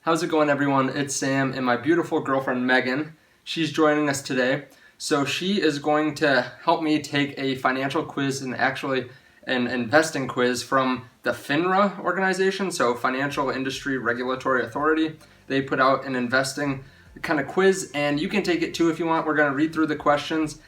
How's it going, everyone? It's Sam and my beautiful girlfriend Megan. She's joining us today. So she is going to help me take a financial quiz and actually an investing quiz from the FINRA organization, so Financial Industry Regulatory Authority. They put out an investing kind of quiz, and you can take it too if you want. We're going to read through the questions.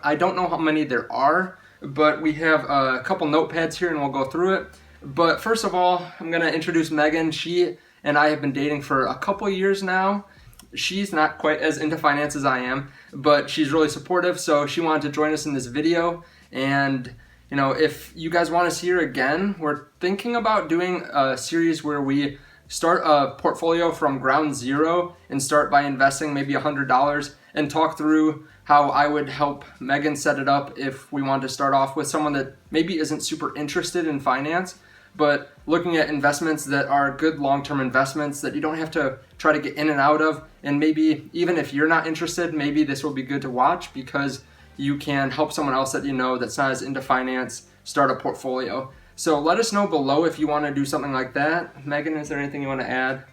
I don't know how many there are, but we have a couple notepads here and we'll go through it. But first of all, I'm going to introduce Megan. She and I have been dating for a couple years now. She's not quite as into finance as I am, but she's really supportive, so she wanted to join us in this video. And you know, if you guys want to see her again, we're thinking about doing a series where we start a portfolio from ground zero and start by investing maybe $100 and talk through how I would help Megan set it up if we want to start off with someone that maybe isn't super interested in finance, but looking at investments that are good long-term investments that you don't have to try to get in and out of. And maybe even if you're not interested, maybe this will be good to watch because you can help someone else that you know that's not as into finance start a portfolio. So let us know below if you want to do something like that. Megan, is there anything you want to add?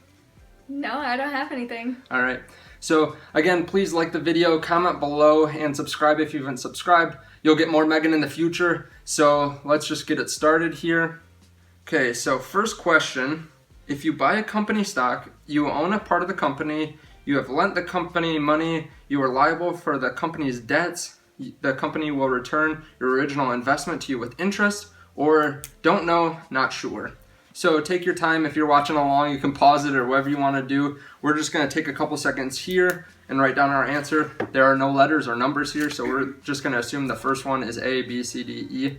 No, I don't have anything. All right. So again, please like the video, comment below, and subscribe if you haven't subscribed. You'll get more Megan in the future. So let's just get it started here. Okay, so first question. If you buy a company stock, you own a part of the company, you have lent the company money, you are liable for the company's debts, the company will return your original investment to you with interest, or don't know, not sure. So take your time. If you're watching along, you can pause it or whatever you want to do. We're just going to take a couple seconds here and write down our answer. There are no letters or numbers here, so we're just going to assume the first one is A, B, C, D, E.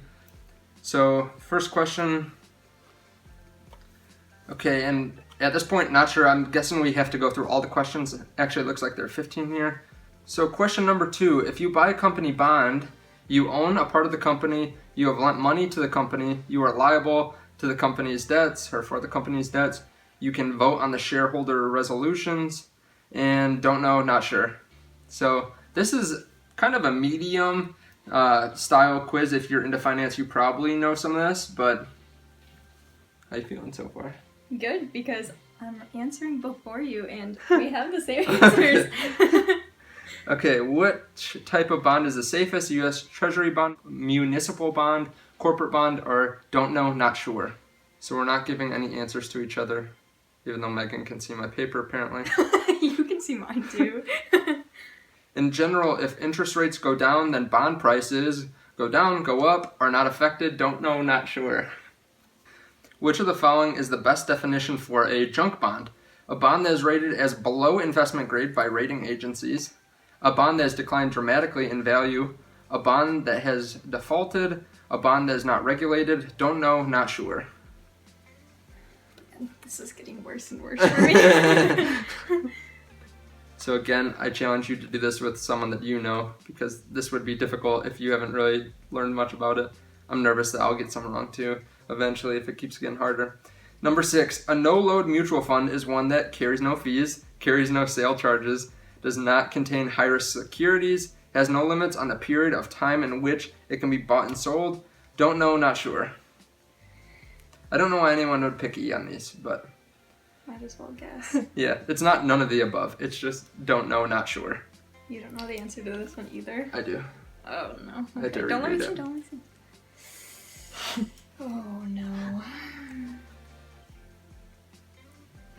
So first question. Okay, and at this point, not sure. I'm guessing we have to go through all the questions. Actually, it looks like there are 15 here. So question number 2, if you buy a company bond, you own a part of the company, you have lent money to the company, you are liable to the company's debts or for the company's debts, you can vote on the shareholder resolutions, and don't know, not sure. So this is kind of a medium style quiz. If you're into finance, you probably know some of this, but how you feeling so far? Good, because I'm answering before you and we have the same answers. Okay, what type of bond is the safest? U.S. Treasury bond, municipal bond, corporate bond, or don't know, not sure? So we're not giving any answers to each other, even though Megan can see my paper apparently. You can see mine too. In general, if interest rates go down, then bond prices go down, go up, are not affected, don't know, not sure. Which of the following is the best definition for a junk bond? A bond that is rated as below investment grade by rating agencies, a bond that has declined dramatically in value, a bond that has defaulted, a bond that is not regulated, don't know, not sure. This is getting worse and worse for me. So again, I challenge you to do this with someone that you know, because this would be difficult if you haven't really learned much about it. I'm nervous that I'll get some wrong too, eventually, if it keeps getting harder. Number 6, a no-load mutual fund is one that carries no fees, carries no sale charges, does not contain high-risk securities, has no limits on the period of time in which it can be bought and sold. Don't know, not sure. I don't know why anyone would pick E on these, but Might as well guess. yeah, it's not none of the above. It's just don't know, not sure. You don't know the answer to this one either? I do. Oh no. I had to Don't let me reread see, it. don't let me see. Oh no.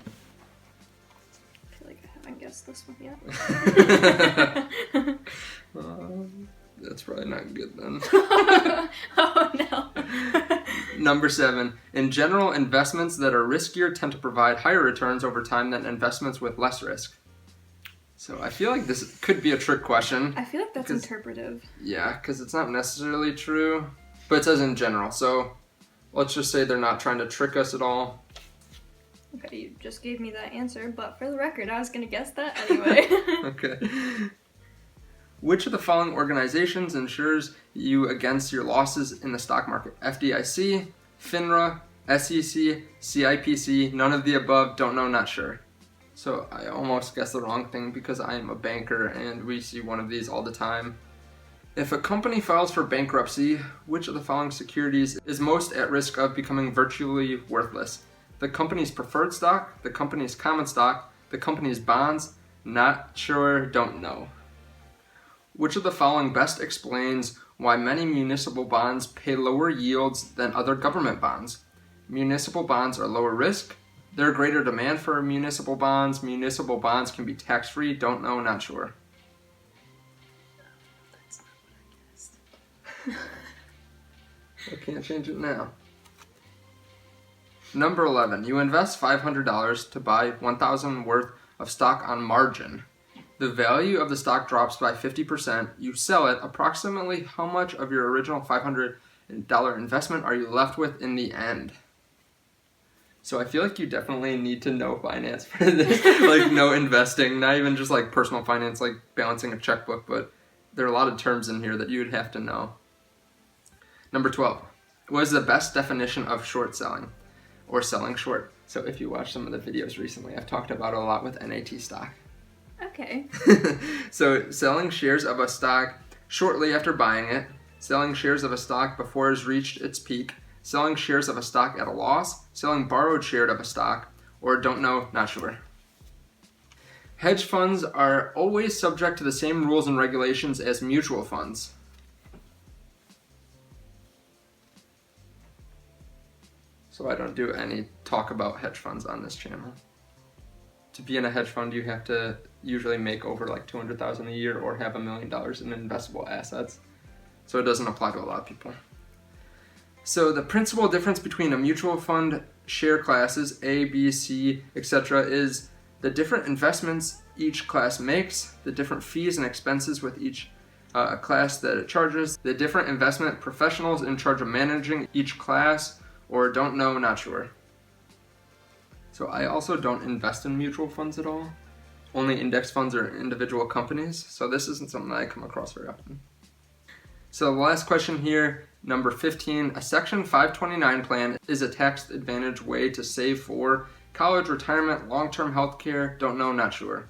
I feel like I haven't guessed this one yet. That's probably not good then. Oh no. Number 7, in general, investments that are riskier tend to provide higher returns over time than investments with less risk. So I feel like this could be a trick question. I feel like that's interpretive. Yeah, because it's not necessarily true, but it says in general. So let's just say they're not trying to trick us at all. Okay, you just gave me that answer, but for the record, I was gonna guess that anyway. Okay. Which of the following organizations insures you against your losses in the stock market? FDIC, FINRA, SEC, CIPC, none of the above, don't know, not sure. So I almost guessed the wrong thing because I am a banker and we see one of these all the time. If a company files for bankruptcy, which of the following securities is most at risk of becoming virtually worthless? the company's preferred stock, the company's common stock, the company's bonds, not sure, don't know. Which of the following best explains why many municipal bonds pay lower yields than other government bonds? Municipal bonds are lower risk. There are greater demand for municipal bonds. Municipal bonds can be tax-free. Don't know, not sure. That's not what I guessed. I can't change it now. Number 11. You invest $500 to buy $1,000 worth of stock on margin. The value of the stock drops by 50%. You sell it. Approximately how much of your original $500 investment are you left with in the end? So I feel like you definitely need to know finance for this. Like, know investing, not even just like personal finance, like balancing a checkbook, but there are a lot of terms in here that you would have to know. Number 12. What is the best definition of short selling or selling short? So if you watch some of the videos recently, I've talked about it a lot with NAT stock. Okay. So selling shares of a stock shortly after buying it, selling shares of a stock before it has reached its peak, selling shares of a stock at a loss, selling borrowed shares of a stock, or don't know, not sure. Hedge funds are always subject to the same rules and regulations as mutual funds. So I don't do any talk about hedge funds on this channel. To be in a hedge fund, you have to usually make over like $200,000 a year or have $1 million in investable assets. So it doesn't apply to a lot of people. So the principal difference between a mutual fund share classes, A, B, C, etc., is the different investments each class makes, the different fees and expenses with each class that it charges, the different investment professionals in charge of managing each class, or don't know, not sure. So I also don't invest in mutual funds at all. Only index funds or individual companies. So this isn't something that I come across very often. So the last question here, number 15. A Section 529 plan is a tax advantage way to save for college, retirement, long-term health care. Don't know, not sure.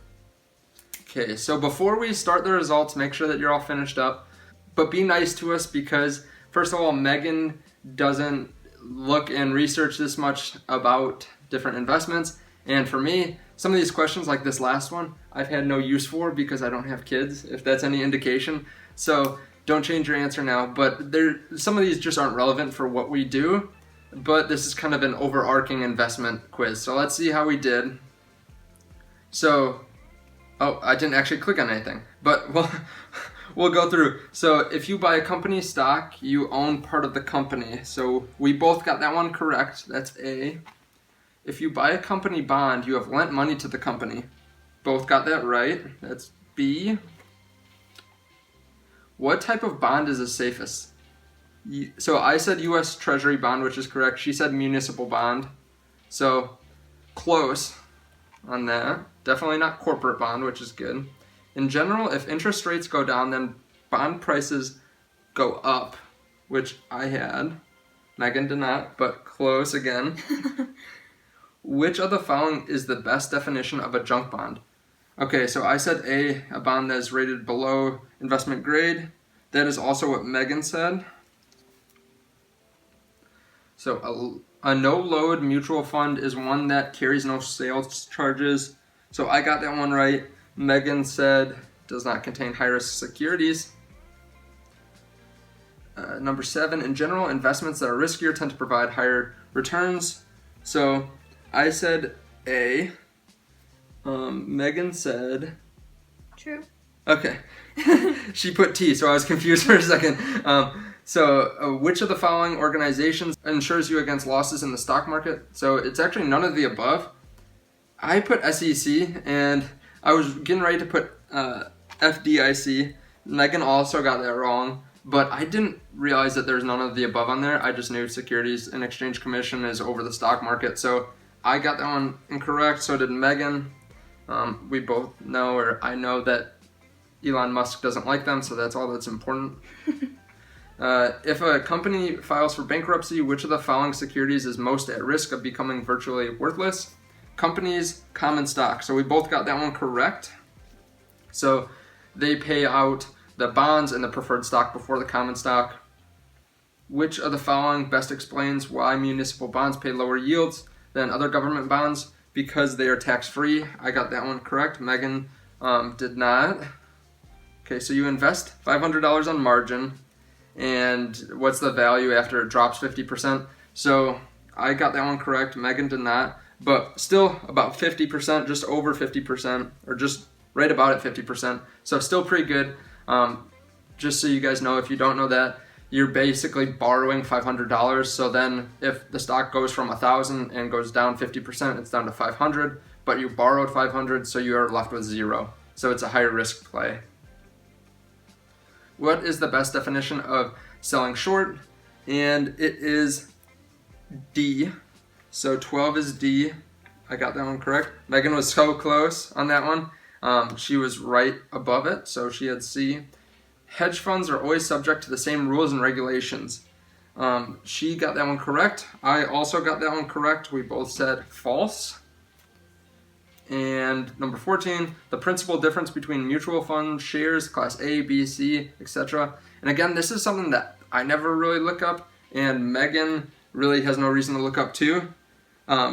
Okay, so before we start the results, make sure that you're all finished up. But be nice to us because, first of all, Megan doesn't look and research this much about different investments. And for me, some of these questions, like this last one, I've had no use for because I don't have kids, if that's any indication. So don't change your answer now. But some of these just aren't relevant for what we do. But this is kind of an overarching investment quiz. So let's see how we did. So, I didn't actually click on anything. But we'll go through. So if you buy a company stock, you own part of the company. So we both got that one correct. That's A. If you buy a company bond, you have lent money to the company. Both got that right. That's B. What type of bond is the safest? So I said U.S. Treasury bond, which is correct. She said municipal bond. So close on that. Definitely not corporate bond, which is good. In general, if interest rates go down, then bond prices go up, which I had. Megan did not, but close again. Which of the following is the best definition of a junk bond? Okay, so I said a bond that is rated below investment grade. That is also what Megan said. So a no-load mutual fund is one that carries no sales charges. So I got that one right. Megan said does not contain high-risk securities. Number 7, in general, investments that are riskier tend to provide higher returns. So I said A. Megan said... True. Okay. She put T, so I was confused for a second. Which of the following organizations insures you against losses in the stock market? So it's actually none of the above. I put SEC, and I was getting ready to put FDIC. Megan also got that wrong, but I didn't realize that there's none of the above on there. I just knew Securities and Exchange Commission is over the stock market, so I got that one incorrect. So did Megan. We both know, or I know, that Elon Musk doesn't like them, so that's all that's important. If a company files for bankruptcy, which of the following securities is most at risk of becoming virtually worthless? Companies, common stock. So we both got that one correct. So they pay out the bonds and the preferred stock before the common stock. Which of the following best explains why municipal bonds pay lower yields? than other government bonds because they are tax-free. I got that one correct. Megan did not. Okay, so you invest $500 on margin, and what's the value after it drops 50%? So I got that one correct. Megan did not, but still about 50%, just over 50%, or just right about at 50%. So still pretty good. Just so you guys know, if you don't know that, you're basically borrowing $500. So then if the stock goes from 1,000 and goes down 50%, it's down to 500, but you borrowed 500, so you are left with 0. So it's a higher risk play. What is the best definition of selling short? And it is D. So 12 is D. I got that one correct. Megan was so close on that one. She was right above it, so she had C. Hedge funds are always subject to the same rules and regulations. She got that one correct. I also got that one correct. We both said false. And number 14, the principal difference between mutual fund shares, class A, B, C, etc. And again, this is something that I never really look up, and Megan really has no reason to look up too.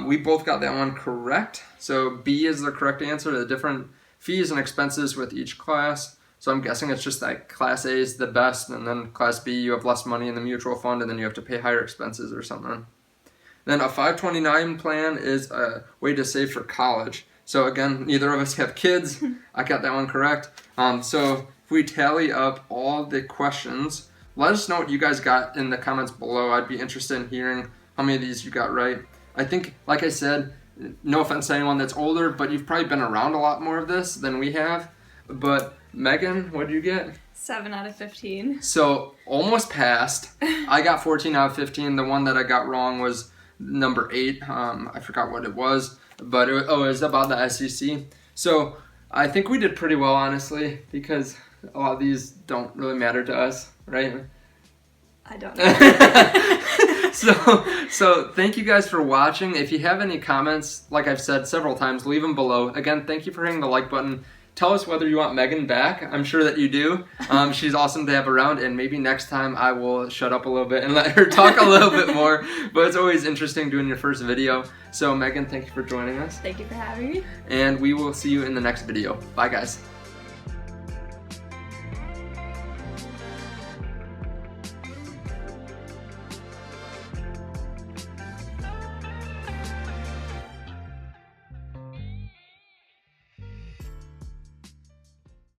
We both got that one correct. So B is the correct answer, the different fees and expenses with each class. So I'm guessing it's just that class A is the best, and then class B you have less money in the mutual fund, and then you have to pay higher expenses or something. Then a 529 plan is a way to save for college. So again, neither of us have kids. I got that one correct. So if we tally up all the questions, let us know what you guys got in the comments below. I'd be interested in hearing how many of these you got right. I think, like I said, no offense to anyone that's older, but you've probably been around a lot more of this than we have. But Megan, what did you get? 7 out of 15. So almost passed. I got 14 out of 15. The one that I got wrong was number 8. I forgot what it was, but it was about the SEC. So I think we did pretty well, honestly, because a lot of these don't really matter to us, right? I don't know. So thank you guys for watching. If you have any comments, like I've said several times, leave them below. Again, thank you for hitting the like button. Tell us whether you want Megan back. I'm sure that you do. She's awesome to have around, and maybe next time I will shut up a little bit and let her talk a little bit more. But it's always interesting doing your first video. So Megan, thank you for joining us. Thank you for having me. And we will see you in the next video. Bye, guys.